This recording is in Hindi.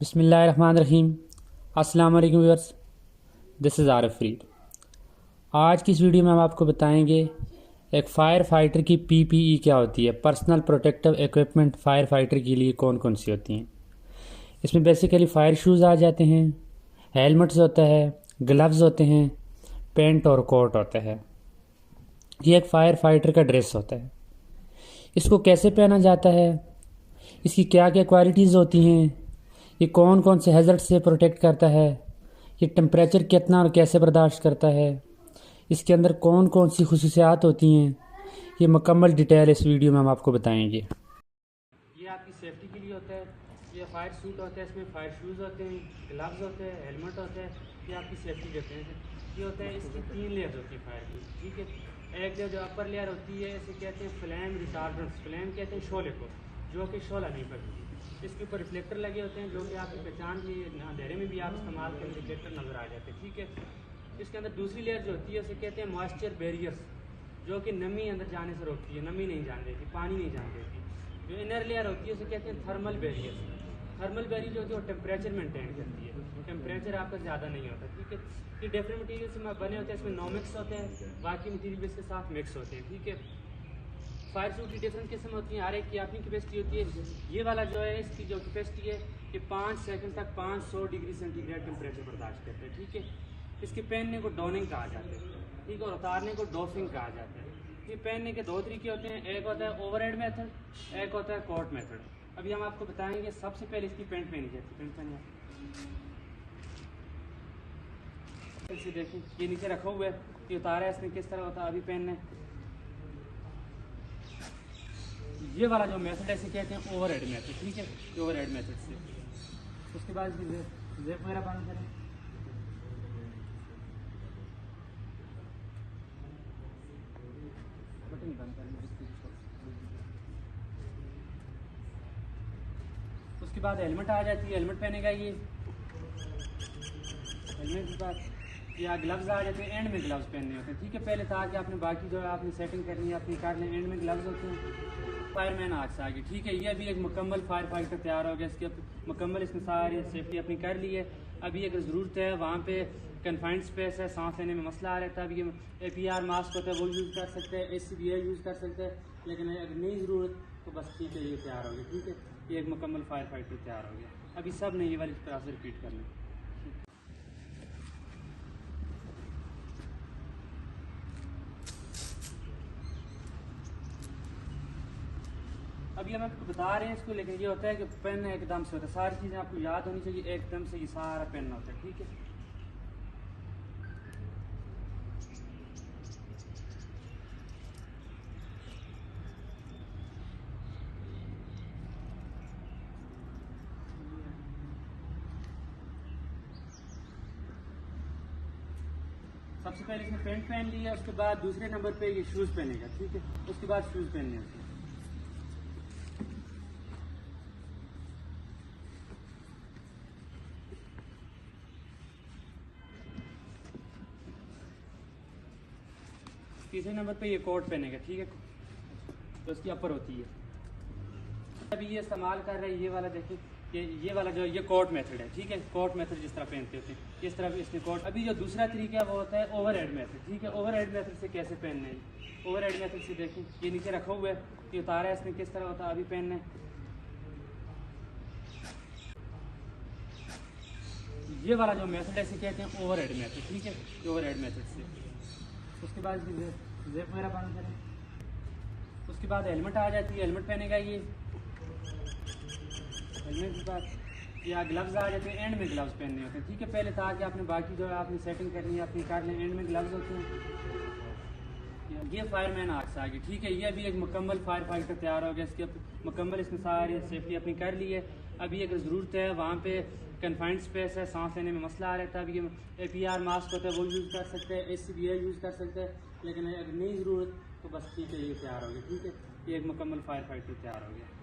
बिस्मिल्लाहिर्रहमानिर्रहीम। अस्सलाम वालेकुम viewers, this is Arif Farid. आज की इस वीडियो में हम आपको बताएंगे एक फायर फाइटर की पीपीई क्या होती है, personal protective equipment fire fighter के लिए कौन कौन सी होती हैं। इसमें बेसिकली फायर शूज़ आ जाते हैं, हेलमेट्स होता है, ग्लव्स होते हैं, पेंट और कोट होता है। ये एक फायर फाइटर का ड्रेस होता है। इसको कैसे पहना जाता है, इसकी क्या क्या क्वालिटीज़ होती हैं, ये कौन कौन से हैज़र्ड से प्रोटेक्ट करता है, ये टेम्परेचर कितना और कैसे बर्दाश्त करता है, इसके अंदर कौन कौन सी खुसूसियात होती हैं, ये मुकम्मल डिटेल इस वीडियो में हम आपको बताएंगे। ये आपकी सेफ्टी के लिए होता है। ये फायर सूट होता है, इसमें फायर शूज़ होते हैं, ग्लव्स होते हैं, हेलमेट होता है। ये आपकी सेफ्टी देते हैं। ये होता है, इसकी 3 लेयर्स होती है फायर की, ठीक है। एक जो अपर लेयर होती है इसे कहते हैं फ्लेम रिटार्डेंट, फ्लेम कहते हैं शोले को, जो कि शोला नहीं पड़ती। इसके ऊपर रिफ्लेक्टर लगे होते हैं जो कि आपकी पहचान के अंधेरे में भी आप इस्तेमाल करें रिफ्लेक्टर नज़र आ जाते हैं, ठीक है। इसके अंदर दूसरी लेयर जो होती है उसे कहते हैं मॉइस्चर बैरियर्स, जो कि नमी अंदर जाने से रोकती है, नमी नहीं जाने देती, पानी नहीं जाने देती। जो इनर लेयर होती है उसे कहते हैं थर्मल बैरियर्स। थर्मल बैरियर जो होती है वो टेम्परेचर मेंटेन करती है, टेम्परेचर आपका ज़्यादा नहीं होता, ठीक है। ये डिफरेंट मटीरियल से बने होते हैं, इसमें नो मिक्स होते हैं, बाकी मटीरियल भी इसके साथ मिक्स होते हैं, ठीक है। फायर सूट की डिफरेंट किस्म होती हैं, हर एक की अपनी कैपेसिटी होती है। ये वाला जो है इसकी जो कैपेसिटी है कि 5 सेकंड तक 500 डिग्री सेंटीग्रेड टेम्परेचर बर्दाश्त करते हैं, ठीक है। इसके पहनने को डॉनिंग कहा जाता है, ठीक है, और उतारने को डॉफिंग कहा जाता है। ये पहनने के 2 तरीके होते हैं, एक होता है ओवरहेड मेथड, एक होता है कोट मेथड। अभी हम आपको बताएंगे। सबसे पहले इसकी पेंट पहनी जाती है। पेंट पहनिए, देखें ये नीचे रखा हुआ है, ये उतारा है इसने किस तरह होता है अभी पहनने। ये वाला जो मेथड है इसे कहते हैं ओवरहेड मेथड, ठीक है, ओवरहेड मेथड से। उसके बाद जेब वगैरह बंद करें। बटन बंद करें। उसके बाद हेलमेट आ जाती है, हेलमेट पहनेगा ये। हेलमेट के बाद या ग्लव्स आ जाते हैं, एंड में ग्लव्स पहनने होते हैं, ठीक है। पहले ताकि आपने बाकी जो है आपने सेटिंग करनी है अपनी कर लें, एंड में ग्लव्स होते हैं। फायरमैन आज से आगे, ठीक है। ये अभी एक मुकम्मल फायर फाइटर तैयार हो गया, इसकी मुकम्मल इसमें सारी सेफ्टी अपनी कर ली है। अभी अगर ज़रूरत है वहाँ पे कन्फाइंड स्पेस है, सांस लेने में मसला आ रहा था, अभी ये APR मास्क होता है वो यूज़ कर सकते हैं, ACBA यूज़ कर सकते हैं, लेकिन अगर नहीं ज़रूरत तो बस ठीक है, ये तैयार हो गया, ठीक है। ये एक मुकम्मल फायर फाइटर तैयार हो गया। अभी सब ने ये वाली तरह से रिपीट करना। अभी हम आपको बता रहे हैं इसको, लेकिन ये होता है कि पेन एकदम से होता है, सारी चीज़ें आपको याद होनी चाहिए, एकदम से ये सारा पेन होता है, ठीक है। सबसे पहले इसने पेंट पहन लिया, उसके बाद दूसरे नंबर पे ये शूज़ पहनेगा, ठीक है। उसके बाद शूज़ पहनने होते हैं। तीसरे नंबर पे ये कोट पहनेगा, ठीक है, तो उसकी अपर होती है। अभी ये इस्तेमाल कर रहे हैं ये वाला, देखिए ये वाला जो ये कोट मेथड है, ठीक है। कोट मेथड जिस तरह पहनते होते हैं इस तरह इसने कोट। अभी जो दूसरा तरीका है वो होता है ओवरहेड मेथड, ठीक है। ओवरहेड मेथड से कैसे पहनना है, ओवरहेड मेथड से देखें ये नीचे रखा हुआ है, ये उतारा है इसने किस तरह होता है अभी पहनना है। ये वाला जो मेथड है इसे कहते हैं ओवरहेड मेथड, ठीक है, ओवरहेड मेथड से। उसके बाद जेब वगैरह बंद करें। उसके बाद हेलमेट आ जाती है, हेलमेट पहनेगा ये। हेलमेट के बाद या ग्लव्स आ जाते हैं, एंड में ग्लव्स पहनने होते हैं, ठीक है। पहले ताकि आपने बाकी जो है आपने सेटिंग करनी है अपनी कर लें, एंड में ग्लव्स होते हैं। ये फायरमैन आज से आगे, ठीक है। ये अभी एक मुकम्मल फायर फाइटर तैयार हो गया, इसकी मुकम्मल इसमें सारी सेफ्टी अपनी कर ली है। अभी अगर ज़रूरत है वहाँ पे कन्फाइंड स्पेस है, सांस लेने में मसला आ रहा था, अभी ये APR मास्क होता है वो यूज़ कर सकते हैं, ACBA यूज़ कर सकते हैं, लेकिन अगर नहीं ज़रूरत तो बस ठीक है, ये तैयार हो गया, ठीक है। ये एक मुकम्मल फायर फाइटर तैयार हो गया।